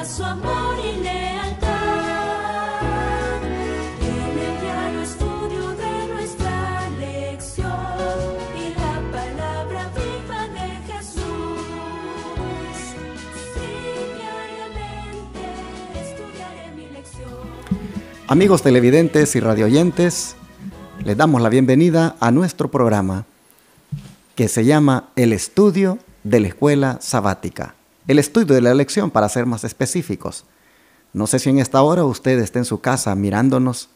su amor y lealtad. En el diario estudio de nuestra lección y la palabra viva de Jesús. Sí, diariamente estudiaré mi lección. Amigos televidentes y radioyentes, les damos la bienvenida a nuestro programa que se llama El Estudio de la Escuela Sabática. El estudio de la lección, para ser más específicos. No sé si en esta hora usted está en su casa mirándonos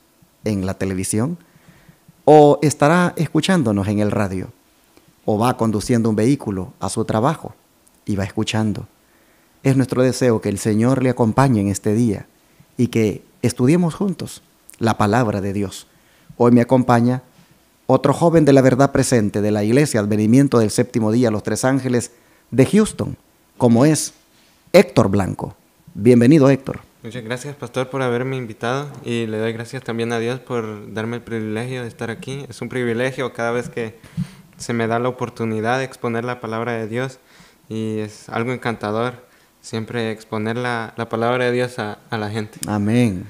en la televisión o estará escuchándonos en el radio o va conduciendo un vehículo a su trabajo y va escuchando. Es nuestro deseo que el Señor le acompañe en este día y que estudiemos juntos la palabra de Dios. Hoy me acompaña otro joven de la verdad presente de la Iglesia Advenimiento del Séptimo Día, Los Tres Ángeles de Houston, como es Héctor Blanco. Bienvenido, Héctor. Muchas gracias, pastor, por haberme invitado, y le doy gracias también a Dios por darme el privilegio de estar aquí. Es un privilegio cada vez que se me da la oportunidad de exponer la palabra de Dios, y es algo encantador siempre exponer la palabra de Dios a la gente. Amén.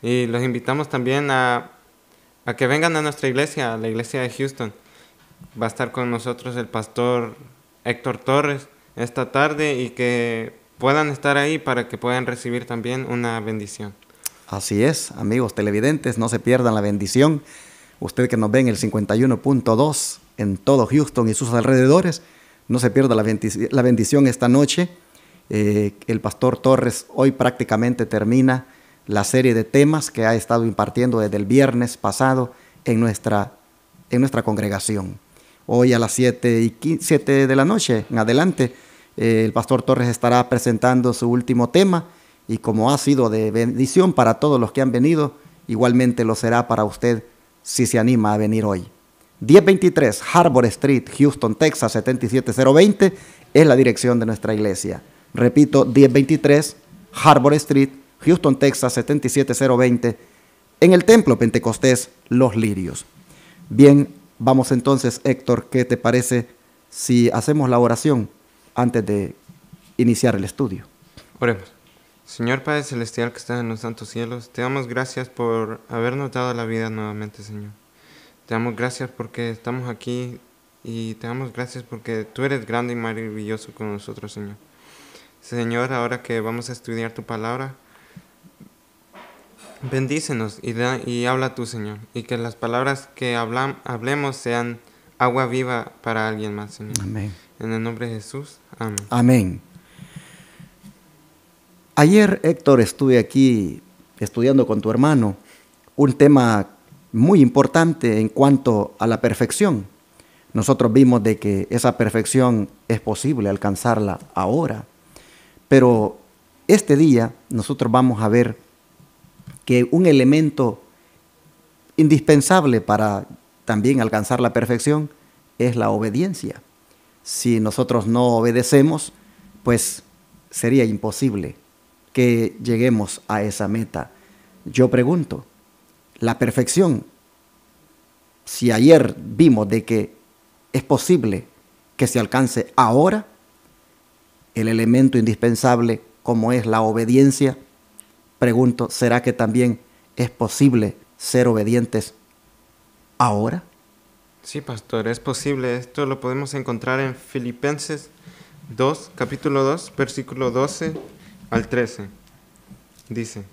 Y los invitamos también a que vengan a nuestra iglesia, a la iglesia de Houston. Va a estar con nosotros el pastor Héctor Torres esta tarde, y que puedan estar ahí para que puedan recibir también una bendición. Así es, amigos televidentes, no se pierdan la bendición. Usted que nos ve en el 51.2 en todo Houston y sus alrededores, no se pierda la bendición esta noche. El pastor Torres hoy prácticamente termina la serie de temas que ha estado impartiendo desde el viernes pasado en nuestra congregación. Hoy a las 7 de la noche en adelante, el pastor Torres estará presentando su último tema, y como ha sido de bendición para todos los que han venido, igualmente lo será para usted si se anima a venir hoy. 1023 Harbor Street, Houston, Texas, 77020 es la dirección de nuestra iglesia. Repito, 1023 Harbor Street, Houston, Texas, 77020, en el Templo Pentecostés Los Lirios. Bien, vamos entonces, Héctor, ¿qué te parece si hacemos la oración antes de iniciar el estudio? Oremos. Señor Padre Celestial que estás en los santos cielos, te damos gracias por habernos dado la vida nuevamente, Señor. Te damos gracias porque estamos aquí, y te damos gracias porque tú eres grande y maravilloso con nosotros, Señor. Señor, ahora que vamos a estudiar tu palabra, bendícenos y habla tú, Señor, y que las palabras que hablemos sean agua viva para alguien más, Señor. Amén. En el nombre de Jesús, amén. Amén. Ayer, Héctor, estuve aquí estudiando con tu hermano un tema muy importante en cuanto a la perfección. Nosotros vimos de que esa perfección es posible alcanzarla ahora, pero este día nosotros vamos a ver que un elemento indispensable para también alcanzar la perfección es la obediencia. Si nosotros no obedecemos, pues sería imposible que lleguemos a esa meta. Yo pregunto, la perfección, si ayer vimos de que es posible que se alcance ahora, el elemento indispensable como es la obediencia, pregunto, ¿será que también es posible ser obedientes ahora? Sí, pastor, es posible. Esto lo podemos encontrar en Filipenses 2, capítulo 2, versículo 12 al 13. Dice: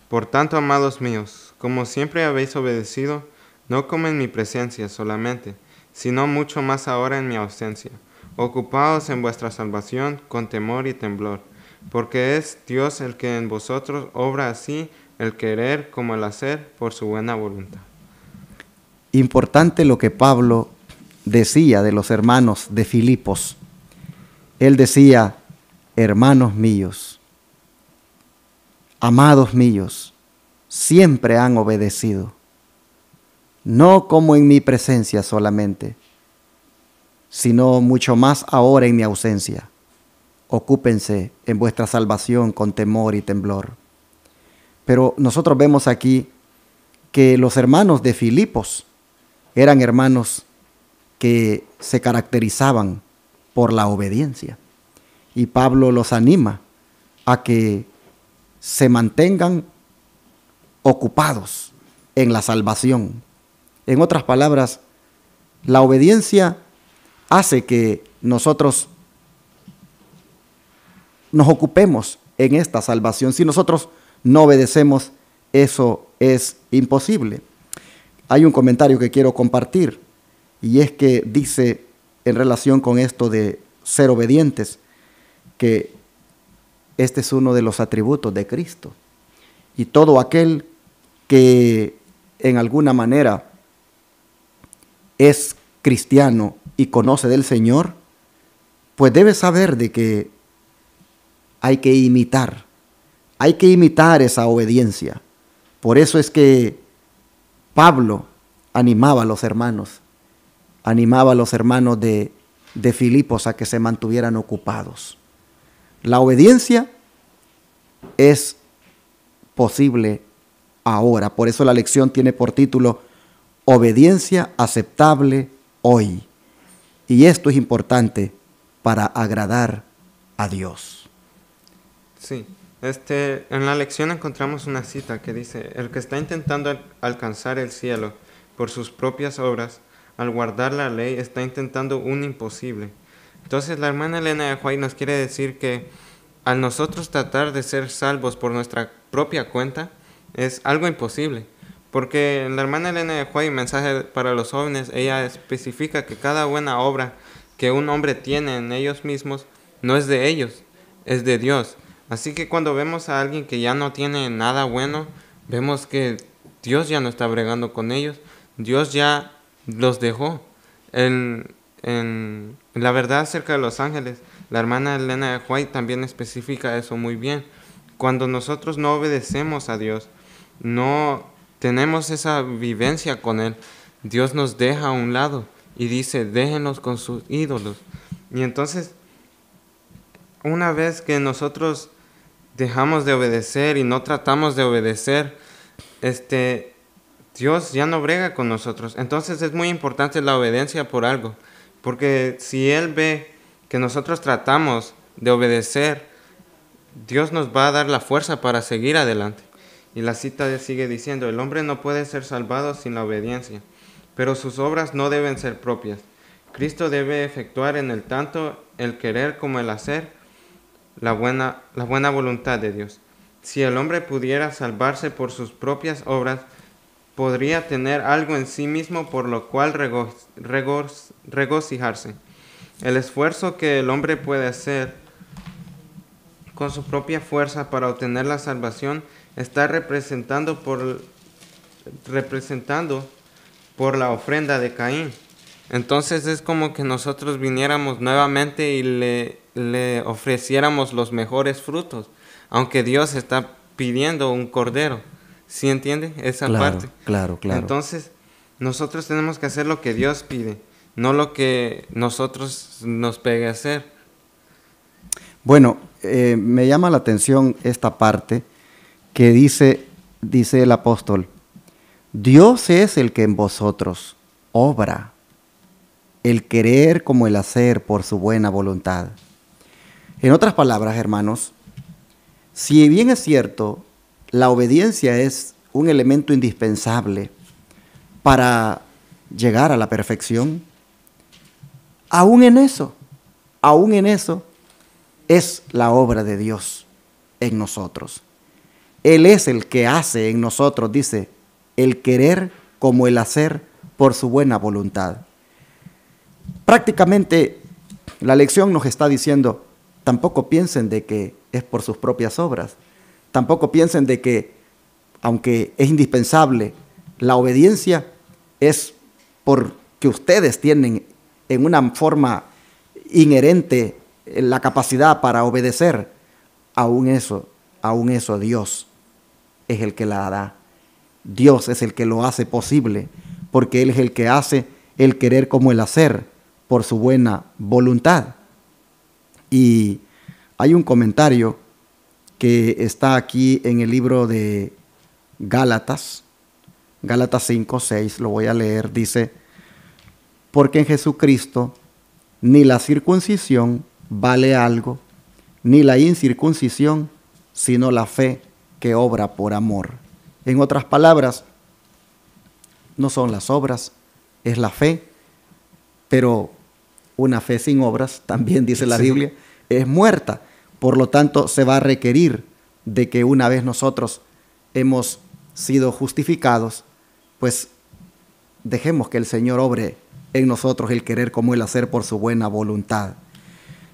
Por tanto, amados míos, como siempre habéis obedecido, no como en mi presencia solamente, sino mucho más ahora en mi ausencia. Ocupaos en vuestra salvación con temor y temblor, porque es Dios el que en vosotros obra así el querer como el hacer por su buena voluntad. Importante lo que Pablo decía de los hermanos de Filipos. Él decía: hermanos míos, amados míos, siempre han obedecido, no como en mi presencia solamente, sino mucho más ahora en mi ausencia. Ocúpense en vuestra salvación con temor y temblor. Pero nosotros vemos aquí que los hermanos de Filipos eran hermanos que se caracterizaban por la obediencia. Y Pablo los anima a que se mantengan ocupados en la salvación. En otras palabras, la obediencia hace que nosotros nos ocupemos en esta salvación. Si nosotros no obedecemos, eso es imposible. Hay un comentario que quiero compartir, y es que dice, en relación con esto de ser obedientes, que este es uno de los atributos de Cristo. Y todo aquel que en alguna manera es cristiano y conoce del Señor, pues debe saber de que hay que imitar esa obediencia. Por eso es que Pablo animaba a los hermanos de Filipos a que se mantuvieran ocupados. La obediencia es posible ahora. Por eso la lección tiene por título Obediencia aceptable hoy. Y esto es importante para agradar a Dios. Sí, en la lección encontramos una cita que dice: el que está intentando alcanzar el cielo por sus propias obras, al guardar la ley, está intentando un imposible. Entonces la hermana Elena de White nos quiere decir que al nosotros tratar de ser salvos por nuestra propia cuenta, es algo imposible. Porque la hermana Elena de White, mensaje para los jóvenes, ella especifica que cada buena obra que un hombre tiene en ellos mismos no es de ellos, es de Dios. Así que cuando vemos a alguien que ya no tiene nada bueno, vemos que Dios ya no está bregando con ellos, Dios ya los dejó. En la verdad acerca de los ángeles, la hermana Elena de White también especifica eso muy bien. Cuando nosotros no obedecemos a Dios, no tenemos esa vivencia con Él, Dios nos deja a un lado y dice: déjenlos con sus ídolos. Y entonces, una vez que nosotros dejamos de obedecer y no tratamos de obedecer, Dios ya no brega con nosotros. Entonces es muy importante la obediencia por algo, porque si Él ve que nosotros tratamos de obedecer, Dios nos va a dar la fuerza para seguir adelante. Y la cita sigue diciendo: el hombre no puede ser salvado sin la obediencia, pero sus obras no deben ser propias. Cristo debe efectuar en el tanto el querer como el hacer la buena voluntad de Dios. Si el hombre pudiera salvarse por sus propias obras, podría tener algo en sí mismo por lo cual regocijarse. El esfuerzo que el hombre puede hacer con su propia fuerza para obtener la salvación está representando por la ofrenda de Caín. Entonces es como que nosotros viniéramos nuevamente y le ofreciéramos los mejores frutos, aunque Dios está pidiendo un cordero. ¿Sí entiende esa parte? Claro. Entonces nosotros tenemos que hacer lo que Dios pide, no lo que nosotros nos pegue a hacer. Bueno, me llama la atención esta parte que dice el apóstol: Dios es el que en vosotros obra el querer como el hacer por su buena voluntad. En otras palabras, hermanos, si bien es cierto, la obediencia es un elemento indispensable para llegar a la perfección, aún en eso es la obra de Dios en nosotros. Él es el que hace en nosotros, dice, el querer como el hacer por su buena voluntad. Prácticamente la lección nos está diciendo: tampoco piensen de que es por sus propias obras. Tampoco piensen de que, aunque es indispensable, la obediencia es porque ustedes tienen en una forma inherente la capacidad para obedecer. Aún eso Dios es el que la da. Dios es el que lo hace posible, porque Él es el que hace el querer como el hacer por su buena voluntad. Y hay un comentario que está aquí en el libro de Gálatas 5:6, lo voy a leer, dice: porque en Jesucristo ni la circuncisión vale algo, ni la incircuncisión, sino la fe que obra por amor. En otras palabras, no son las obras, es la fe, pero una fe sin obras, también dice la Biblia, es muerta. Por lo tanto, se va a requerir de que una vez nosotros hemos sido justificados, pues dejemos que el Señor obre en nosotros el querer como el hacer por su buena voluntad.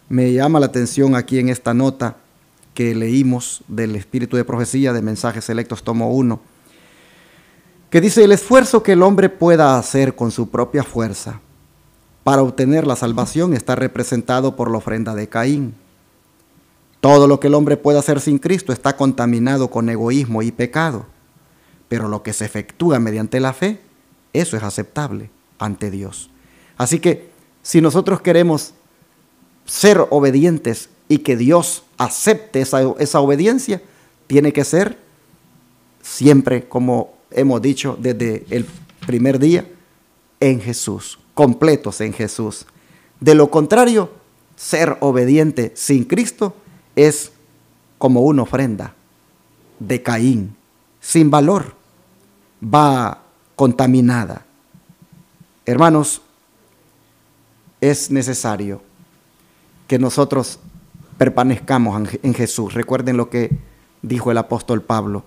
Me llama la atención aquí en esta nota que leímos del Espíritu de Profecía de Mensajes Selectos, tomo 1, que dice: el esfuerzo que el hombre pueda hacer con su propia fuerza para obtener la salvación está representado por la ofrenda de Caín. Todo lo que el hombre puede hacer sin Cristo está contaminado con egoísmo y pecado, pero lo que se efectúa mediante la fe, eso es aceptable ante Dios. Así que si nosotros queremos ser obedientes y que Dios acepte esa obediencia, tiene que ser siempre, como hemos dicho desde el primer día, en Jesús, completos en Jesús. De lo contrario, ser obediente sin Cristo es como una ofrenda de Caín, sin valor, va contaminada. Hermanos, es necesario que nosotros permanezcamos en Jesús. Recuerden lo que dijo el apóstol Pablo: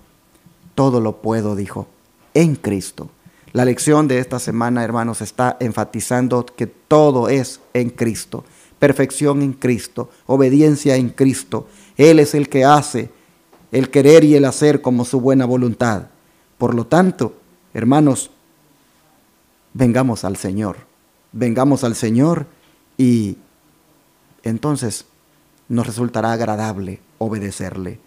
todo lo puedo, dijo, en Cristo. La lección de esta semana, hermanos, está enfatizando que todo es en Cristo. Perfección en Cristo, obediencia en Cristo. Él es el que hace el querer y el hacer como su buena voluntad. Por lo tanto, hermanos, vengamos al Señor y entonces nos resultará agradable obedecerle.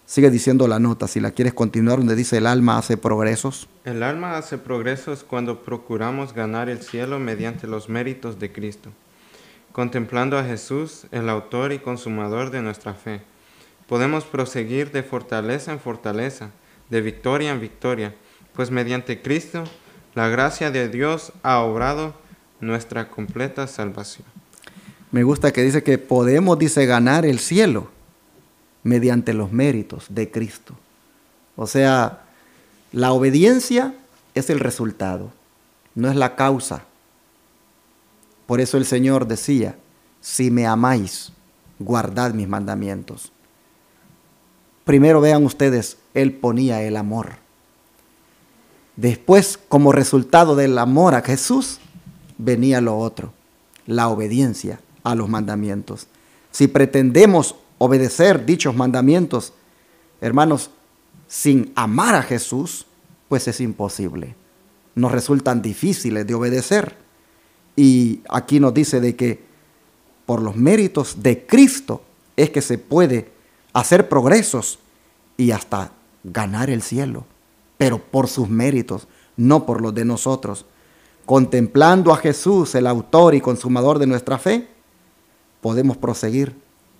Sigue diciendo la nota, si la quieres continuar, donde dice: el alma hace progresos. El alma hace progresos cuando procuramos ganar el cielo mediante los méritos de Cristo, contemplando a Jesús, el autor y consumador de nuestra fe. Podemos proseguir de fortaleza en fortaleza, de victoria en victoria, pues mediante Cristo la gracia de Dios ha obrado nuestra completa salvación. Me gusta que dice que podemos, dice, ganar el cielo mediante los méritos de Cristo. O sea, la obediencia es el resultado, no es la causa. Por eso el Señor decía: si me amáis, guardad mis mandamientos. Primero vean ustedes, Él ponía el amor. Después, como resultado del amor a Jesús, venía lo otro, la obediencia a los mandamientos. Si pretendemos obedecer dichos mandamientos, hermanos, sin amar a Jesús, pues es imposible. Nos resultan difíciles de obedecer. Y aquí nos dice de que por los méritos de Cristo es que se puede hacer progresos y hasta ganar el cielo, pero por sus méritos, no por los de nosotros. Contemplando a Jesús, el autor y consumador de nuestra fe, podemos proseguir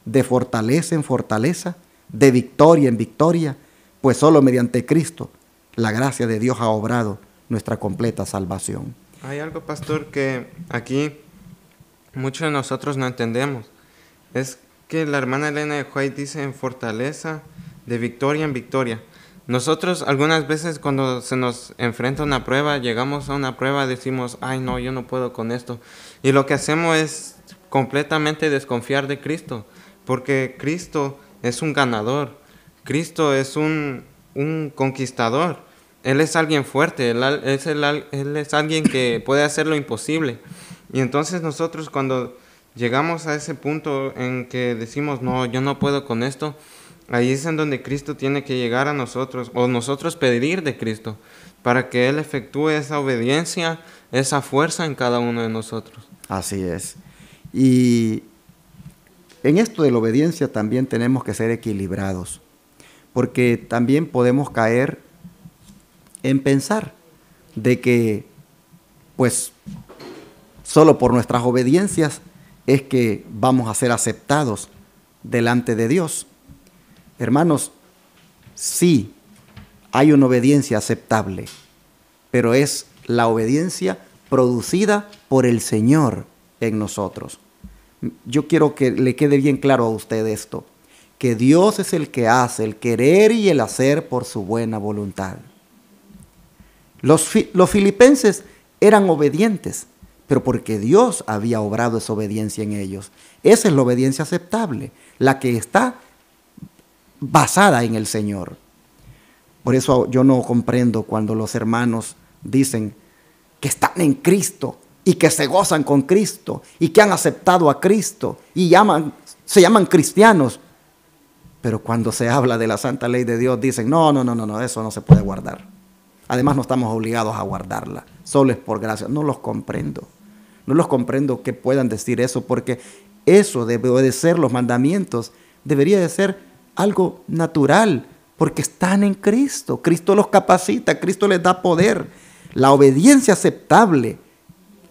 de fortaleza en fortaleza, de victoria en victoria, pues solo mediante Cristo la gracia de Dios ha obrado nuestra completa salvación. Hay algo, pastor, que aquí muchos de nosotros no entendemos. Es que la hermana Elena de White dice en fortaleza, de victoria en victoria. Nosotros algunas veces cuando se nos enfrenta una prueba, llegamos a una prueba, decimos: ay no, yo no puedo con esto. Y lo que hacemos es completamente desconfiar de Cristo, porque Cristo es un ganador, Cristo es un conquistador, Él es alguien fuerte, Él es alguien que puede hacer lo imposible. Y entonces nosotros cuando llegamos a ese punto en que decimos: no, yo no puedo con esto, ahí es en donde Cristo tiene que llegar a nosotros, o nosotros pedir de Cristo, para que Él efectúe esa obediencia, esa fuerza en cada uno de nosotros. Así es. Y en esto de la obediencia también tenemos que ser equilibrados, porque también podemos caer en pensar de que, pues, solo por nuestras obediencias es que vamos a ser aceptados delante de Dios. Hermanos, sí, hay una obediencia aceptable, pero es la obediencia producida por el Señor en nosotros. Yo quiero que le quede bien claro a usted esto, que Dios es el que hace el querer y el hacer por su buena voluntad. Los filipenses eran obedientes, pero porque Dios había obrado esa obediencia en ellos. Esa es la obediencia aceptable, la que está basada en el Señor. Por eso yo no comprendo cuando los hermanos dicen que están en Cristo y que se gozan con Cristo y que han aceptado a Cristo y se llaman cristianos. Pero cuando se habla de la santa ley de Dios dicen, no, eso no se puede guardar. Además no estamos obligados a guardarla, solo es por gracia. No los comprendo. No los comprendo que puedan decir eso, porque eso de obedecer los mandamientos debería de ser algo natural, porque están en Cristo. Cristo los capacita, Cristo les da poder. La obediencia aceptable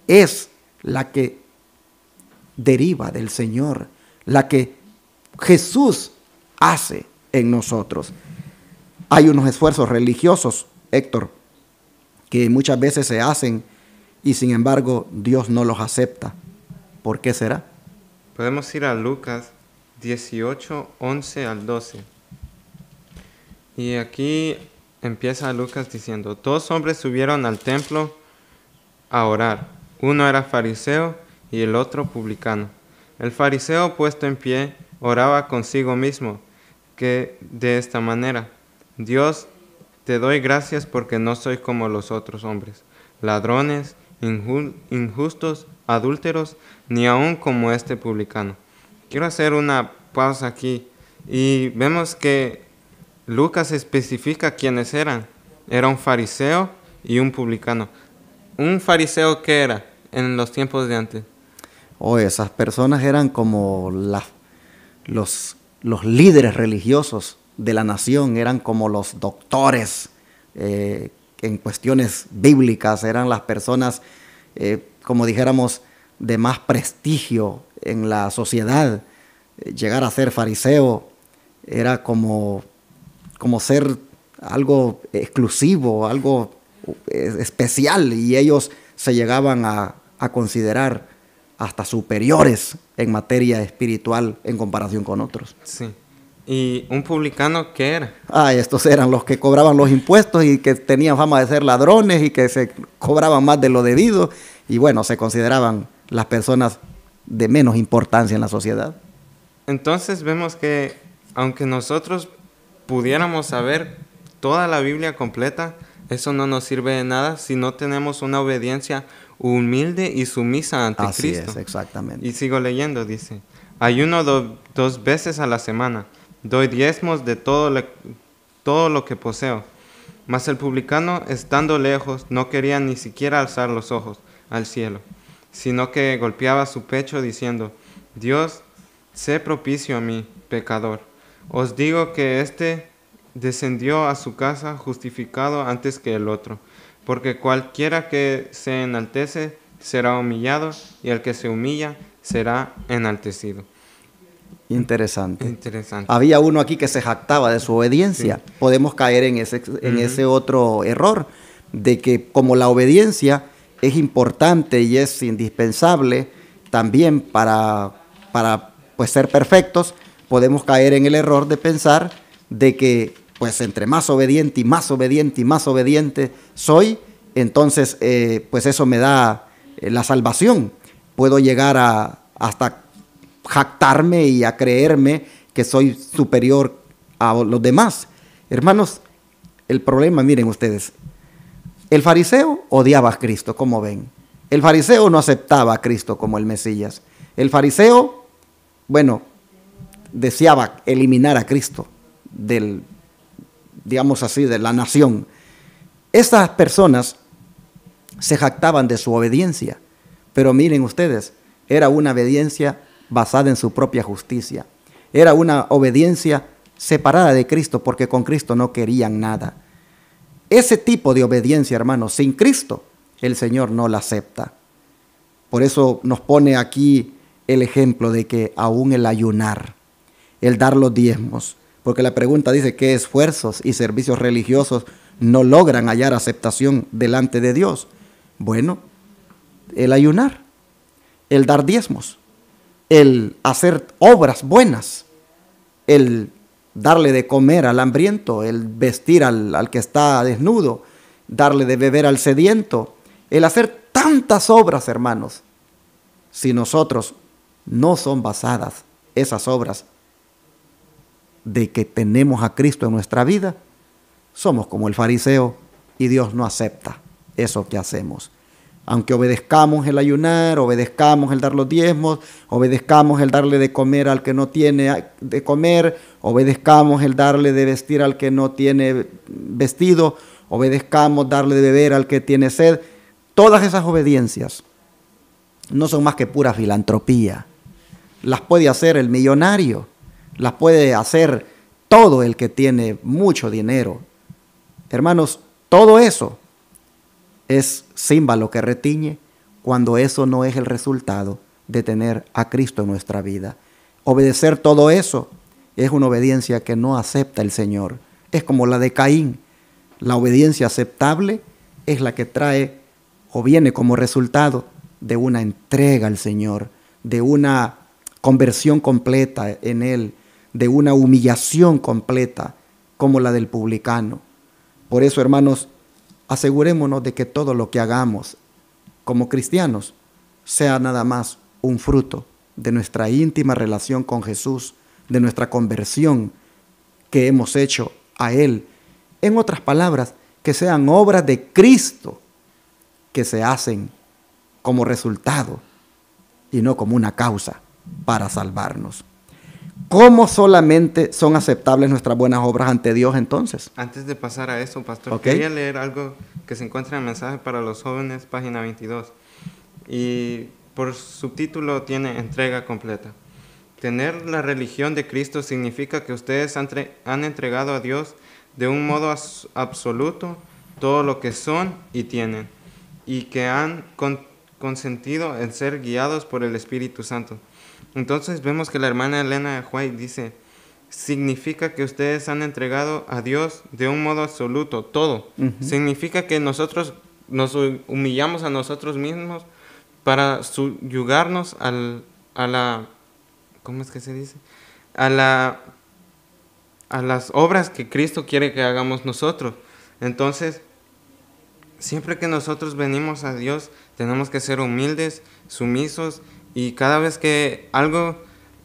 es la que deriva del Señor, la que Jesús hace en nosotros. Hay unos esfuerzos religiosos, Héctor, que muchas veces se hacen y sin embargo Dios no los acepta. ¿Por qué será? Podemos ir a Lucas 18, 11 al 12. Y aquí empieza Lucas diciendo, 2 hombres subieron al templo a orar. Uno era fariseo y el otro publicano. El fariseo, puesto en pie, oraba consigo mismo, que de esta manera: Dios, te doy gracias porque no soy como los otros hombres, ladrones, injustos, adúlteros, ni aun como este publicano. Quiero hacer una pausa aquí y vemos que Lucas especifica quiénes eran. Era un fariseo y un publicano. ¿Un fariseo qué era en los tiempos de antes? Esas personas eran como los líderes religiosos de la nación, eran como los doctores en cuestiones bíblicas, eran las personas, como dijéramos, de más prestigio en la sociedad. Llegar a ser fariseo era como ser algo exclusivo, algo especial, y ellos se llegaban a considerar hasta superiores en materia espiritual en comparación con otros. Sí. ¿Y un publicano qué era? Estos eran los que cobraban los impuestos y que tenían fama de ser ladrones y que se cobraban más de lo debido, y bueno, se consideraban las personas de menos importancia en la sociedad. Entonces vemos que aunque nosotros pudiéramos saber toda la Biblia completa, eso no nos sirve de nada si no tenemos una obediencia humilde y sumisa ante Así Cristo. es, exactamente. Y sigo leyendo, dice: ayuno 2 veces a la semana, doy diezmos de todo lo que poseo. Mas el publicano, estando lejos, no quería ni siquiera alzar los ojos al cielo, sino que golpeaba su pecho diciendo: Dios, sé propicio a mí, pecador. Os digo que éste descendió a su casa justificado antes que el otro, porque cualquiera que se enaltece será humillado, y el que se humilla será enaltecido. Interesante. Había uno aquí que se jactaba de su obediencia. Sí. Podemos caer en ese otro error, de que como la obediencia es importante y es indispensable también para pues ser perfectos, podemos caer en el error de pensar de que pues entre más obediente y más obediente y más obediente soy, entonces pues eso me da la salvación. Puedo llegar hasta jactarme y a creerme que soy superior a los demás. Hermanos, el problema, miren ustedes, el fariseo odiaba a Cristo, como ven. El fariseo no aceptaba a Cristo como el Mesías. El fariseo, bueno, deseaba eliminar a Cristo digamos así, de la nación. Estas personas se jactaban de su obediencia, pero miren ustedes, era una obediencia basada en su propia justicia. Era una obediencia separada de Cristo, porque con Cristo no querían nada. Ese tipo de obediencia, hermanos, sin Cristo, el Señor no la acepta. Por eso nos pone aquí el ejemplo de que aún el ayunar, el dar los diezmos, porque la pregunta dice qué esfuerzos y servicios religiosos no logran hallar aceptación delante de Dios. Bueno, el ayunar, el dar diezmos, el hacer obras buenas, el darle de comer al hambriento, el vestir al que está desnudo, darle de beber al sediento, el hacer tantas obras, hermanos, si nosotros no son basadas esas obras de que tenemos a Cristo en nuestra vida, somos como el fariseo y Dios no acepta eso que hacemos. Aunque obedezcamos el ayunar, obedezcamos el dar los diezmos, obedezcamos el darle de comer al que no tiene de comer, obedezcamos el darle de vestir al que no tiene vestido, obedezcamos darle de beber al que tiene sed, todas esas obediencias no son más que pura filantropía. Las puede hacer el millonario, las puede hacer todo el que tiene mucho dinero. Hermanos, todo eso es címbalo que retiñe cuando eso no es el resultado de tener a Cristo en nuestra vida. Obedecer todo eso es una obediencia que no acepta el Señor. Es como la de Caín. La obediencia aceptable es la que trae o viene como resultado de una entrega al Señor, de una conversión completa en Él, de una humillación completa como la del publicano. Por eso, hermanos, asegurémonos de que todo lo que hagamos como cristianos sea nada más un fruto de nuestra íntima relación con Jesús, de nuestra conversión que hemos hecho a Él. En otras palabras, que sean obras de Cristo que se hacen como resultado y no como una causa para salvarnos. ¿Cómo solamente son aceptables nuestras buenas obras ante Dios entonces? Antes de pasar a eso, pastor, Okay. quería leer algo que se encuentra en el mensaje para los jóvenes, página 22. Y por subtítulo tiene entrega completa. Tener la religión de Cristo significa que ustedes han entregado a Dios de un modo absoluto todo lo que son y tienen, y que han consentido en ser guiados por el Espíritu Santo. Entonces vemos que la hermana Elena White dice, significa que ustedes han entregado a Dios de un modo absoluto, todo. Uh-huh. Significa que nosotros nos humillamos a nosotros mismos para subyugarnos a la, ¿cómo es que se dice? A las obras que Cristo quiere que hagamos nosotros. Entonces, siempre que nosotros venimos a Dios, tenemos que ser humildes, sumisos, y cada vez que algo,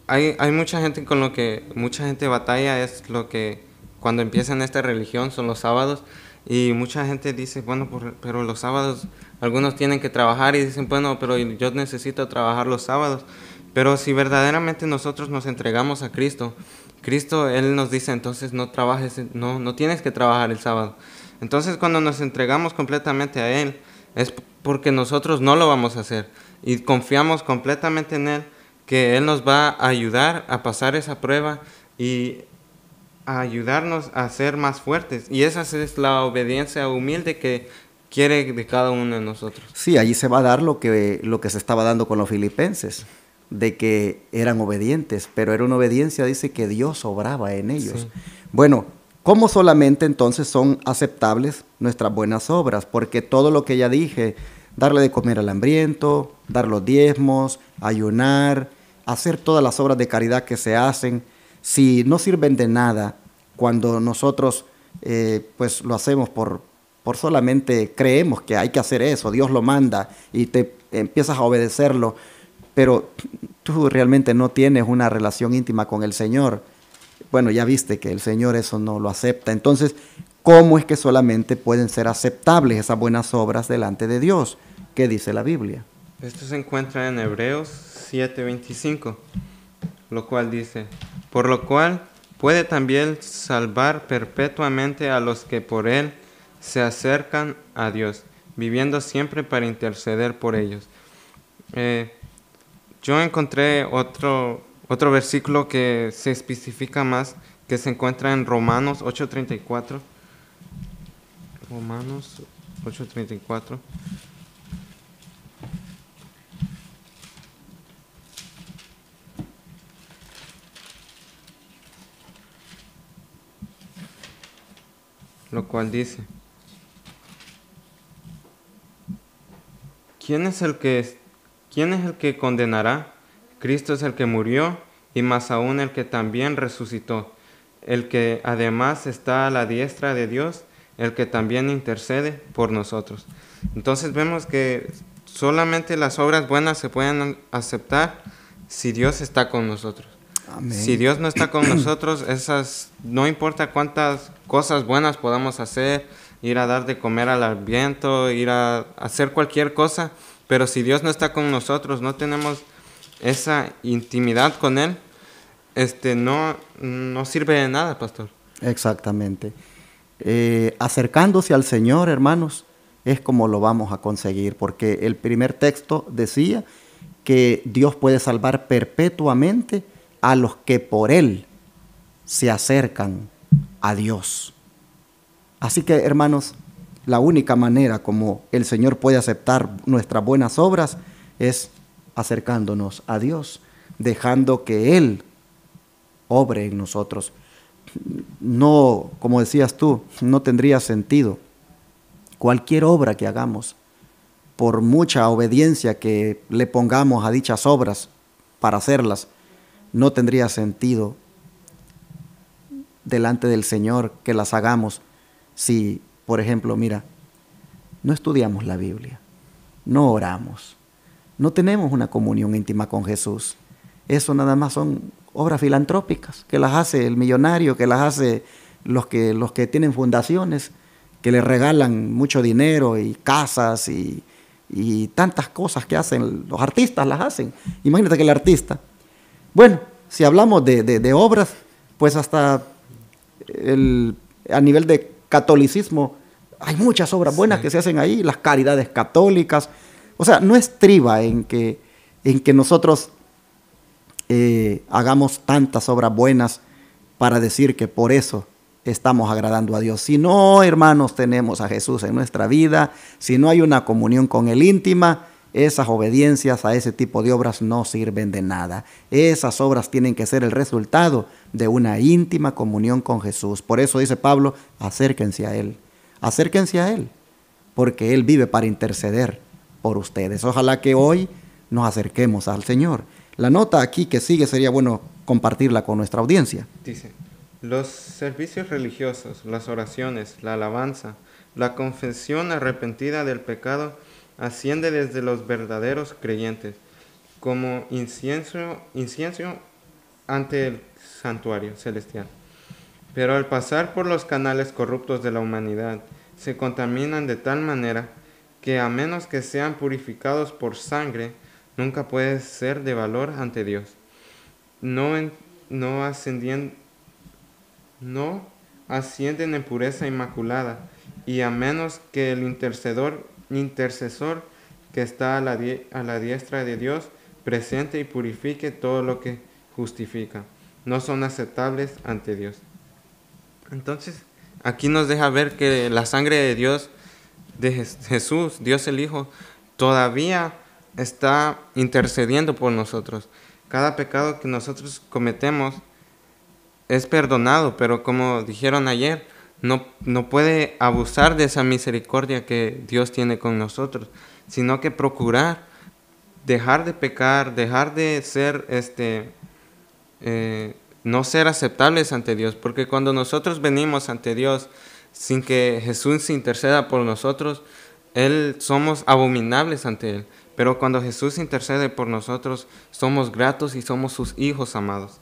hay mucha gente con lo que mucha gente batalla, es lo que cuando empiezan esta religión son los sábados, y mucha gente dice, bueno, pero los sábados, algunos tienen que trabajar y dicen, bueno, pero yo necesito trabajar los sábados. Pero si verdaderamente nosotros nos entregamos a Cristo, Él nos dice, entonces no trabajes, no tienes que trabajar el sábado. Entonces cuando nos entregamos completamente a Él, es porque nosotros no lo vamos a hacer. Y confiamos completamente en Él, que Él nos va a ayudar a pasar esa prueba y a ayudarnos a ser más fuertes. Y esa es la obediencia humilde que quiere de cada uno de nosotros. Sí, allí se va a dar lo que se estaba dando con los filipenses, de que eran obedientes, pero era una obediencia, dice, que Dios obraba en ellos. Sí. Bueno, ¿cómo solamente entonces son aceptables nuestras buenas obras? Porque todo lo que ya dije, darle de comer al hambriento, dar los diezmos, ayunar, hacer todas las obras de caridad que se hacen, si no sirven de nada cuando nosotros pues lo hacemos por solamente creemos que hay que hacer eso, Dios lo manda y te empiezas a obedecerlo, pero tú realmente no tienes una relación íntima con el Señor. Bueno, ya viste que el Señor eso no lo acepta. Entonces, ¿cómo es que solamente pueden ser aceptables esas buenas obras delante de Dios? ¿Qué dice la Biblia? Esto se encuentra en Hebreos 7:25, lo cual dice, por lo cual puede también salvar perpetuamente a los que por Él se acercan a Dios, viviendo siempre para interceder por ellos. Yo encontré otro versículo que se especifica más, que se encuentra en Romanos 8:34. Romanos 8:34. Lo cual dice, ¿quién es el que condenará? Cristo es el que murió y más aún el que también resucitó, el que además está a la diestra de Dios, el que también intercede por nosotros. Entonces vemos que solamente las obras buenas se pueden aceptar si Dios está con nosotros. Amén. Si Dios no está con nosotros, no importa cuántas cosas buenas podamos hacer, ir a dar de comer al viento, ir a hacer cualquier cosa, pero si Dios no está con nosotros, no tenemos esa intimidad con Él, no sirve de nada, pastor. Exactamente. Acercándose al Señor, hermanos, es como lo vamos a conseguir, porque el primer texto decía que Dios puede salvar perpetuamente a los que por Él se acercan a Dios. Así que, hermanos, la única manera como el Señor puede aceptar nuestras buenas obras es acercándonos a Dios, dejando que Él obre en nosotros. No, como decías tú, no tendría sentido cualquier obra que hagamos, por mucha obediencia que le pongamos a dichas obras para hacerlas, no tendría sentido delante del Señor que las hagamos si, por ejemplo, mira, no estudiamos la Biblia, no oramos, no tenemos una comunión íntima con Jesús. Eso nada más son obras filantrópicas que las hace el millonario, que las hace los que tienen fundaciones, que le regalan mucho dinero y casas y tantas cosas que hacen. Los artistas las hacen. Imagínate que el artista, bueno, si hablamos de obras, pues hasta a nivel de catolicismo hay muchas obras buenas que se hacen ahí, las caridades católicas. O sea, no estriba en que nosotros hagamos tantas obras buenas para decir que por eso estamos agradando a Dios. Si no, hermanos, tenemos a Jesús en nuestra vida, si no hay una comunión con Él íntima, esas obediencias a ese tipo de obras no sirven de nada. Esas obras tienen que ser el resultado de una íntima comunión con Jesús. Por eso dice Pablo, acérquense a Él, porque Él vive para interceder por ustedes. Ojalá que hoy nos acerquemos al Señor. La nota aquí que sigue sería bueno compartirla con nuestra audiencia. Dice, los servicios religiosos, las oraciones, la alabanza, la confesión arrepentida del pecado asciende desde los verdaderos creyentes como incienso ante el santuario celestial. Pero al pasar por los canales corruptos de la humanidad, se contaminan de tal manera que a menos que sean purificados por sangre, nunca puede ser de valor ante Dios. No ascienden en pureza inmaculada, y a menos que el intercesor que está a la diestra de Dios presente y purifique todo lo que justifica, no son aceptables ante Dios. Entonces, aquí nos deja ver que la sangre de Dios, de Jesús, Dios el Hijo, todavía está intercediendo por nosotros. Cada pecado que nosotros cometemos es perdonado, pero como dijeron ayer, no puede abusar de esa misericordia que Dios tiene con nosotros, sino que procurar dejar de pecar, dejar de ser, no ser aceptables ante Dios, porque cuando nosotros venimos ante Dios sin que Jesús interceda por nosotros, somos abominables ante Él. Pero cuando Jesús intercede por nosotros, somos gratos y somos sus hijos amados.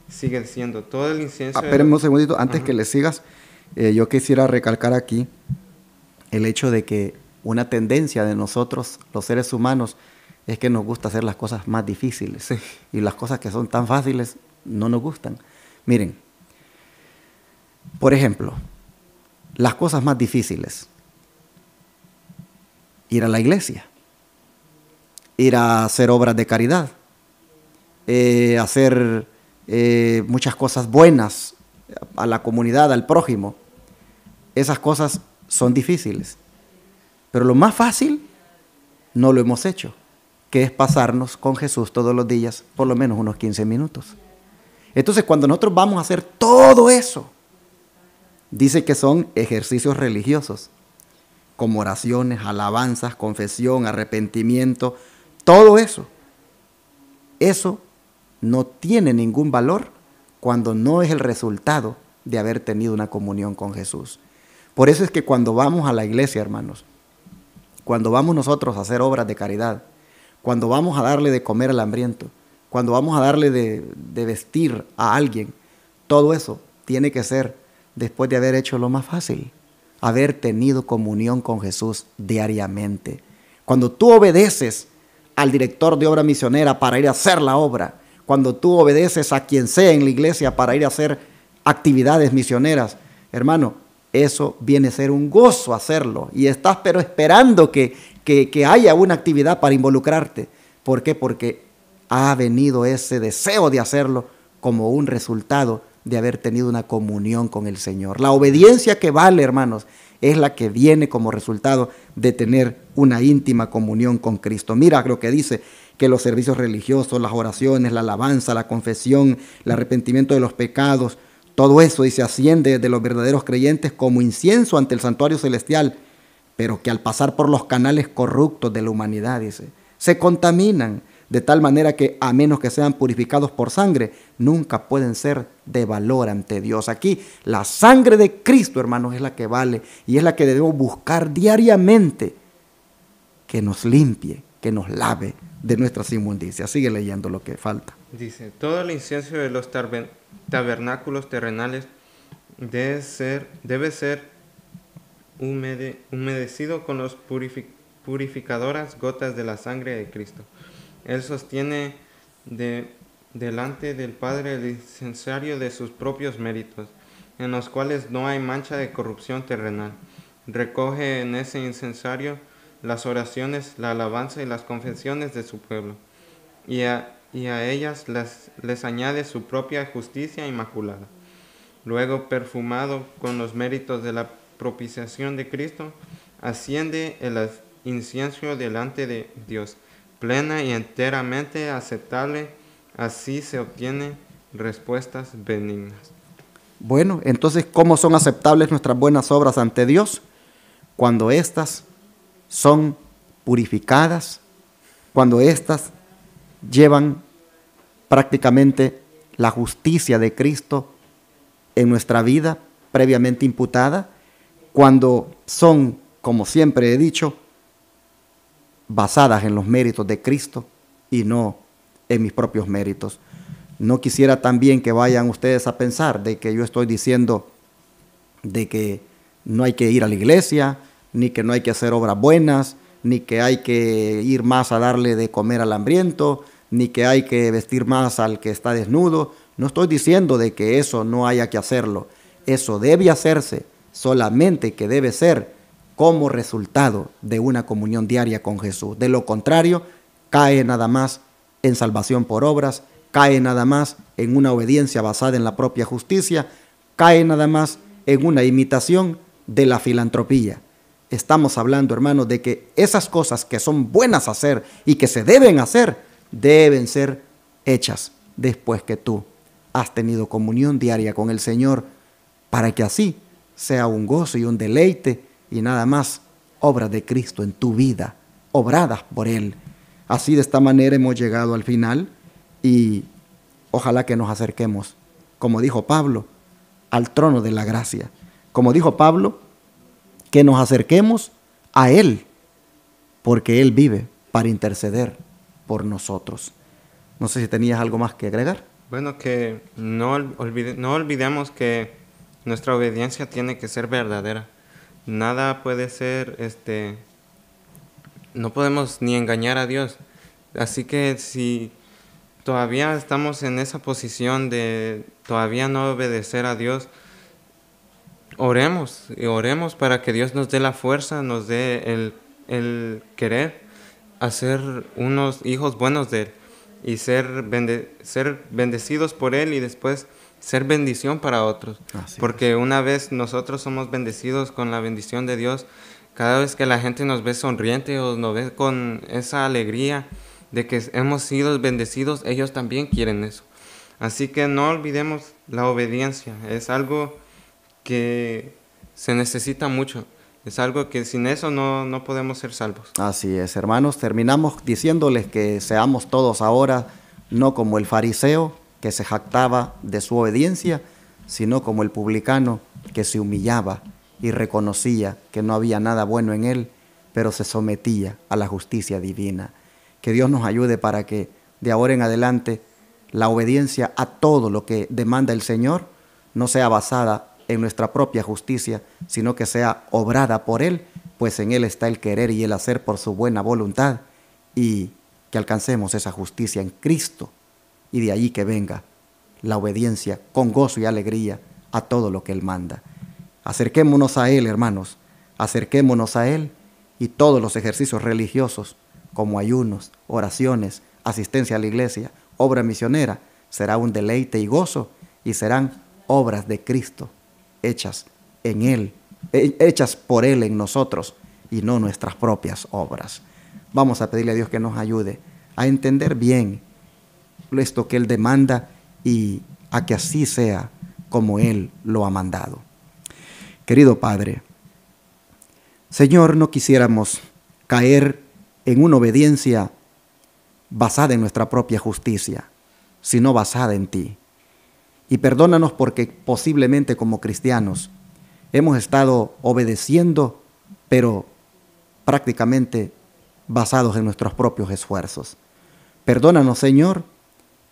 Sigue diciendo, todo el incienso... Espérenme un segundito, antes que le sigas, yo quisiera recalcar aquí el hecho de que una tendencia de nosotros, los seres humanos, es que nos gusta hacer las cosas más difíciles. Sí. Y las cosas que son tan fáciles no nos gustan. Miren, por ejemplo, las cosas más difíciles: ir a la iglesia, ir a hacer obras de caridad, hacer muchas cosas buenas a la comunidad, al prójimo. Esas cosas son difíciles. Pero lo más fácil no lo hemos hecho, que es pasarnos con Jesús todos los días, por lo menos unos 15 minutos. Entonces, cuando nosotros vamos a hacer todo eso, dice que son ejercicios religiosos, como oraciones, alabanzas, confesión, arrepentimiento, todo eso. Eso no tiene ningún valor cuando no es el resultado de haber tenido una comunión con Jesús. Por eso es que cuando vamos a la iglesia, hermanos, cuando vamos nosotros a hacer obras de caridad, cuando vamos a darle de comer al hambriento, cuando vamos a darle de vestir a alguien, todo eso tiene que ser después de haber hecho lo más fácil, haber tenido comunión con Jesús diariamente. Cuando tú obedeces al director de obra misionera para ir a hacer la obra, cuando tú obedeces a quien sea en la iglesia para ir a hacer actividades misioneras, hermano, eso viene a ser un gozo hacerlo y estás pero esperando que haya una actividad para involucrarte. ¿Por qué? Porque ha venido ese deseo de hacerlo como un resultado de haber tenido una comunión con el Señor. La obediencia que vale, hermanos, es la que viene como resultado de tener una íntima comunión con Cristo. Mira lo que dice, que los servicios religiosos, las oraciones, la alabanza, la confesión, el arrepentimiento de los pecados, todo eso, dice, asciende de los verdaderos creyentes como incienso ante el santuario celestial, pero que al pasar por los canales corruptos de la humanidad, dice, se contaminan de tal manera que a menos que sean purificados por sangre, nunca pueden ser de valor ante Dios. Aquí la sangre de Cristo, hermanos, es la que vale y es la que debemos buscar diariamente, que nos limpie, que nos lave de nuestras inmundicias. Sigue leyendo lo que falta. Dice, todo el incienso de los tabernáculos terrenales debe ser humedecido con las purificadoras gotas de la sangre de Cristo. Él sostiene delante del Padre el incensario de sus propios méritos, en los cuales no hay mancha de corrupción terrenal. Recoge en ese incensario las oraciones, la alabanza y las confesiones de su pueblo, y a ellas les añade su propia justicia inmaculada. Luego, perfumado con los méritos de la propiciación de Cristo, asciende el incienso delante de Dios, plena y enteramente aceptable. Así se obtienen respuestas benignas. Bueno, entonces, ¿cómo son aceptables nuestras buenas obras ante Dios? Cuando éstas son purificadas, cuando éstas llevan prácticamente la justicia de Cristo en nuestra vida previamente imputada, cuando son, como siempre he dicho, basadas en los méritos de Cristo y no en mis propios méritos. No quisiera también que vayan ustedes a pensar de que yo estoy diciendo de que no hay que ir a la iglesia, ni que no hay que hacer obras buenas, ni que hay que ir más a darle de comer al hambriento, ni que hay que vestir más al que está desnudo. No estoy diciendo de que eso no haya que hacerlo. Eso debe hacerse, solamente que debe ser como resultado de una comunión diaria con Jesús. De lo contrario, cae nada más en salvación por obras, cae nada más en una obediencia basada en la propia justicia, cae nada más en una imitación de la filantropía. Estamos hablando, hermanos, de que esas cosas que son buenas hacer y que se deben hacer, deben ser hechas después que tú has tenido comunión diaria con el Señor, para que así sea un gozo y un deleite y nada más obras de Cristo en tu vida, obradas por Él. Así, de esta manera hemos llegado al final y ojalá que nos acerquemos, como dijo Pablo, al trono de la gracia. Como dijo Pablo, que nos acerquemos a Él, porque Él vive para interceder por nosotros. No sé si tenías algo más que agregar. Bueno, que no olvidemos que nuestra obediencia tiene que ser verdadera. Nada puede ser, no podemos ni engañar a Dios. Así que si todavía estamos en esa posición de todavía no obedecer a Dios, oremos para que Dios nos dé la fuerza, nos dé el querer hacer unos hijos buenos de Él y ser bendecidos por Él y después ser bendición para otros. Porque una vez nosotros somos bendecidos con la bendición de Dios, cada vez que la gente nos ve sonriente o nos ve con esa alegría de que hemos sido bendecidos, ellos también quieren eso. Así que no olvidemos la obediencia, es algo que se necesita mucho. Es algo que sin eso no podemos ser salvos. Así es, hermanos. Terminamos diciéndoles que seamos todos ahora no como el fariseo que se jactaba de su obediencia, sino como el publicano que se humillaba y reconocía que no había nada bueno en él, pero se sometía a la justicia divina. Que Dios nos ayude para que de ahora en adelante la obediencia a todo lo que demanda el Señor no sea basada en nuestra propia justicia, sino que sea obrada por Él, pues en Él está el querer y el hacer por su buena voluntad, y que alcancemos esa justicia en Cristo, y de allí que venga la obediencia con gozo y alegría a todo lo que Él manda. Acerquémonos a Él, hermanos, acerquémonos a Él, y todos los ejercicios religiosos, como ayunos, oraciones, asistencia a la iglesia, obra misionera, será un deleite y gozo, y serán obras de Cristo, hechas en Él, hechas por Él en nosotros, y no nuestras propias obras. Vamos a pedirle a Dios que nos ayude a entender bien esto que Él demanda y a que así sea como Él lo ha mandado. Querido Padre, Señor, no quisiéramos caer en una obediencia basada en nuestra propia justicia, sino basada en Ti. Y perdónanos porque posiblemente como cristianos hemos estado obedeciendo, pero prácticamente basados en nuestros propios esfuerzos. Perdónanos, Señor,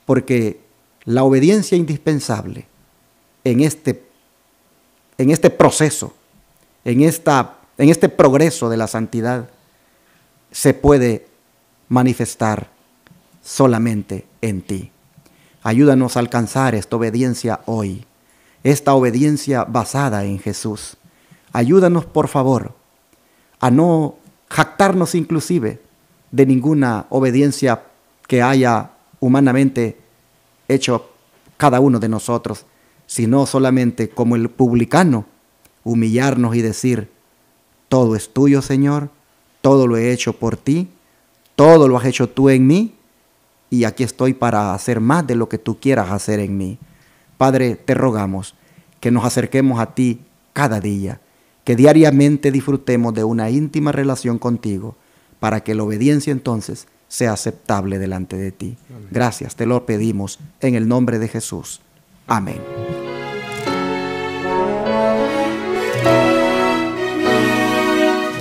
porque la obediencia indispensable en este proceso, en este progreso de la santidad, se puede manifestar solamente en Ti. Ayúdanos a alcanzar esta obediencia hoy, esta obediencia basada en Jesús. Ayúdanos, por favor, a no jactarnos inclusive de ninguna obediencia que haya humanamente hecho cada uno de nosotros, sino solamente como el publicano, humillarnos y decir: todo es tuyo, Señor, todo lo he hecho por Ti, todo lo has hecho Tú en mí, y aquí estoy para hacer más de lo que Tú quieras hacer en mí. Padre, te rogamos que nos acerquemos a Ti cada día, que diariamente disfrutemos de una íntima relación contigo, para que la obediencia entonces sea aceptable delante de Ti. Amén. Gracias, te lo pedimos en el nombre de Jesús. Amén.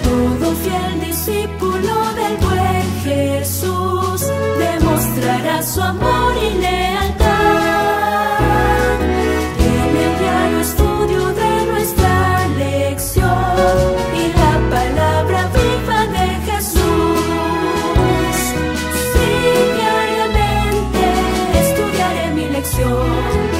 Todo fiel discípulo del buen Jesús demostrará su amor y lealtad en el diario estudio de nuestra lección y la palabra viva de Jesús. Sí, diariamente estudiaré mi lección.